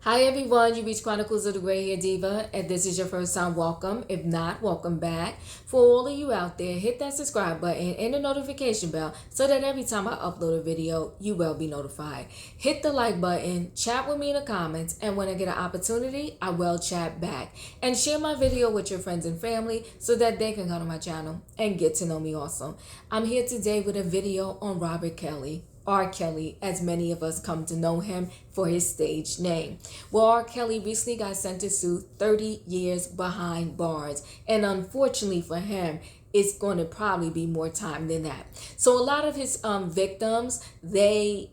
Hi everyone, you reach Chronicles of the Gray Hair Diva, and this is your first time, welcome. If not, welcome back. For all of you out there, hit that subscribe button and the notification bell so that every time I upload a video, you will be notified. Hit the like button, chat with me in the comments, and when I get an opportunity, I will chat back. And share my video with your friends and family so that they can come to my channel and get to know me also. I'm here today with a video on Robert Kelly. R. Kelly, as many of us come to know him for his stage name. Well, R. Kelly recently got sentenced to 30 years behind bars. And unfortunately for him, it's going to probably be more time than that. So a lot of his victims,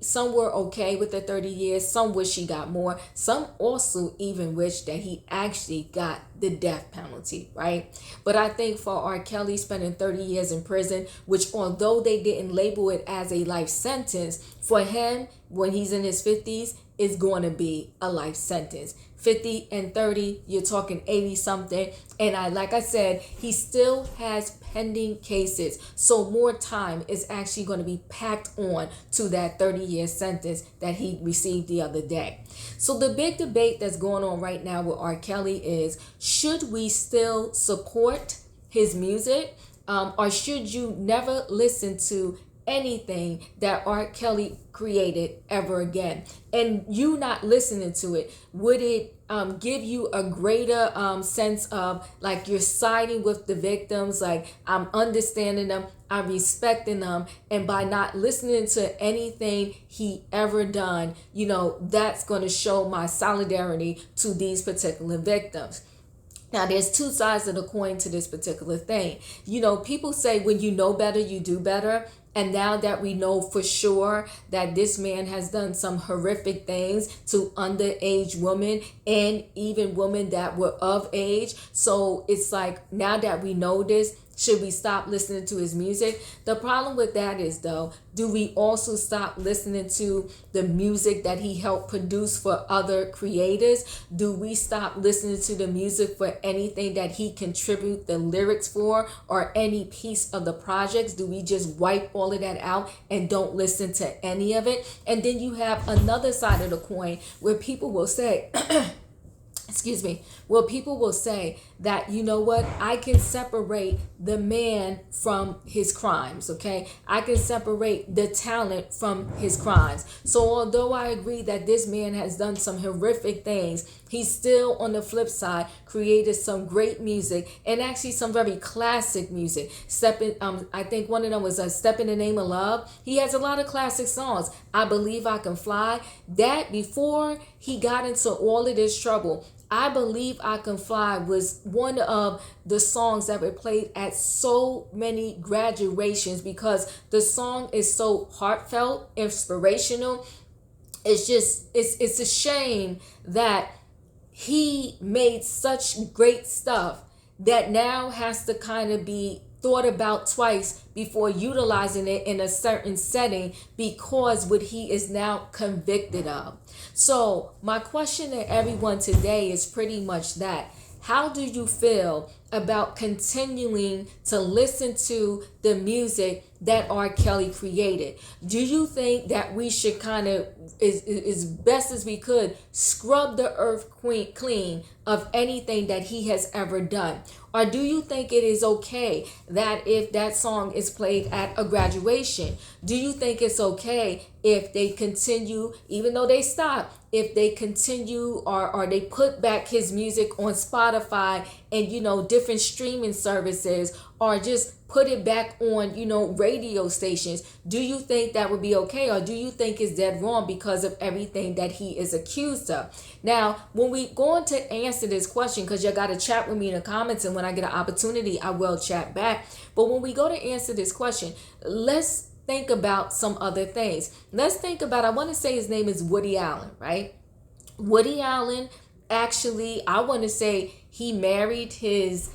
some were okay with the 30 years. Some wish he got more. Some also even wish that he actually got the death penalty, right? But I think for R. Kelly spending 30 years in prison, which although they didn't label it as a life sentence, for him, when he's in his 50s, is going to be a life sentence. 50 and 30, you're talking 80 something. And like I said, he still has pending cases. So more time is actually going to be packed on to that 30-year sentence that he received the other day. So the big debate that's going on right now with R. Kelly is, should we still support his music? Or should you never listen to anything that R. Kelly created ever again? And you not listening to it, would it give you a greater sense of like you're siding with the victims, like I'm understanding them, I'm respecting them, and by not listening to anything he ever done, that's going to show my solidarity to these particular victims. Now, there's two sides of the coin to this particular thing. People say when you know better, you do better. And now that we know for sure that this man has done some horrific things to underage women and even women that were of age. So it's like, now that we know this, should we stop listening to his music? The problem with that is, though, do we also stop listening to the music that he helped produce for other creators? Do we stop listening to the music for anything that he contributed the lyrics for or any piece of the projects? Do we just wipe all of that out and don't listen to any of it? And then you have another side of the coin where people will say, people will say that, you know what, I can separate the man from his crimes, okay? I can separate the talent from his crimes. So although I agree that this man has done some horrific things, he still, on the flip side, created some great music and actually some very classic music. I think one of them was Step in the Name of Love. He has a lot of classic songs. I Believe I Can Fly. That, before he got into all of this trouble, I Believe I Can Fly was one of the songs that were played at so many graduations because the song is so heartfelt, inspirational. It's a shame that he made such great stuff that now has to kind of be thought about twice before utilizing it in a certain setting because what he is now convicted of. So my question to everyone today is pretty much that. How do you feel about continuing to listen to the music that R. Kelly created? Do you think that we should kind of, as best as we could, scrub the earth clean of anything that he has ever done? Or do you think it is okay that if that song is played at a graduation, do you think it's okay if they continue, even though they stop, if they continue or they put back his music on Spotify and, different streaming services, or just put it back on, radio stations? Do you think that would be okay? Or do you think it's dead wrong because of everything that he is accused of? Now, when we go on to answer this question, because you got to chat with me in the comments, and when I get an opportunity, I will chat back. But when we go to answer this question, let's think about some other things. Let's think about, I want to say his name is Woody Allen, right? Woody Allen, actually, I want to say he married his,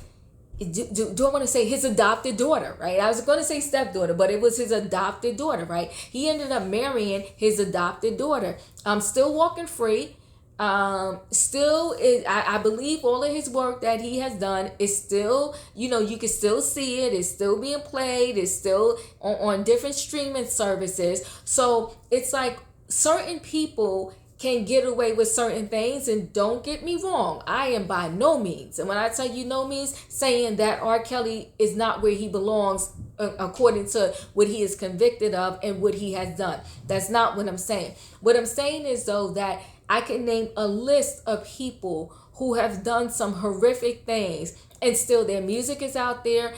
do I want to say his adopted daughter, right? I was going to say stepdaughter, but it was his adopted daughter, right? He ended up marrying his adopted daughter. I'm still walking free. I believe all of his work that he has done is still, you can still see it. It's still being played. It's still on different streaming services. So it's like certain people can get away with certain things. And don't get me wrong, I am by no means, and when I tell you no means, saying that R. Kelly is not where he belongs according to what he is convicted of and what he has done. That's not what I'm saying. What I'm saying is, though, that I can name a list of people who have done some horrific things, and still their music is out there.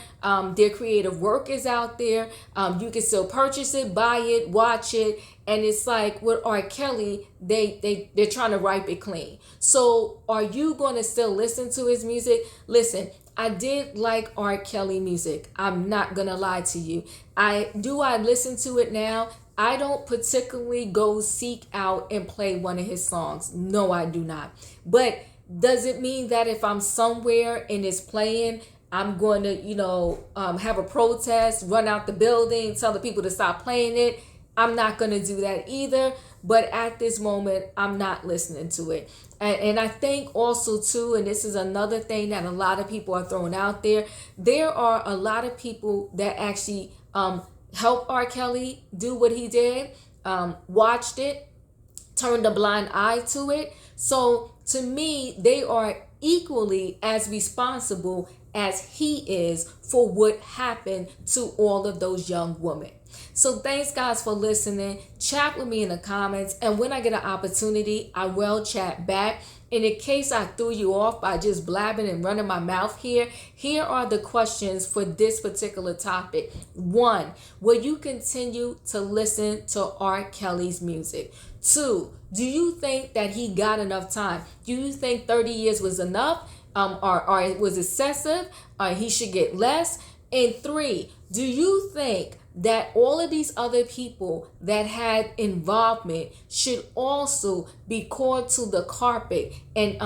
Their creative work is out there. You can still purchase it, buy it, watch it. And it's like with R. Kelly, they're trying to wipe it clean. So are you going to still listen to his music? Listen, I did like R. Kelly music. I'm not going to lie to you. I listen to it now? I don't particularly go seek out and play one of his songs. No, I do not. But does it mean that if I'm somewhere and it's playing, I'm going to, have a protest, run out the building, tell the people to stop playing it? I'm not going to do that either. But at this moment, I'm not listening to it. And I think also, too, and this is another thing that a lot of people are throwing out there, there are a lot of people that actually helped R. Kelly do what he did, watched it, turned a blind eye to it. So to me, they are equally as responsible as he is for what happened to all of those young women. So thanks, guys, for listening. Chat with me in the comments, and when I get an opportunity, I will chat back. And in case I threw you off by just blabbing and running my mouth here are the questions for this particular topic. 1, will you continue to listen to R. Kelly's music? 2, do you think that he got enough time? Do you think 30 years was enough? Or it was excessive? He should get less? And 3, do you think that all of these other people that had involvement should also be called to the carpet and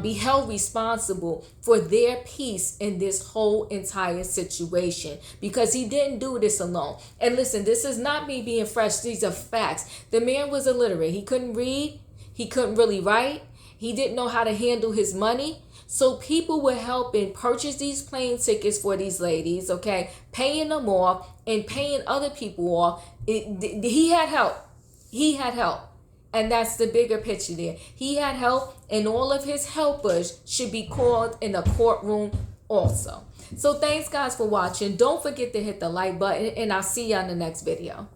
be held responsible for their piece in this whole entire situation? Because he didn't do this alone. And listen, this is not me being fresh. These are facts. The man was illiterate. He couldn't read. He couldn't really write. He didn't know how to handle his money. So people were helping purchase these plane tickets for these ladies, okay, paying them off and paying other people off. He had help. He had help. And that's the bigger picture there. He had help, and all of his helpers should be called in a courtroom also. So thanks, guys, for watching. Don't forget to hit the like button, and I'll see you on the next video.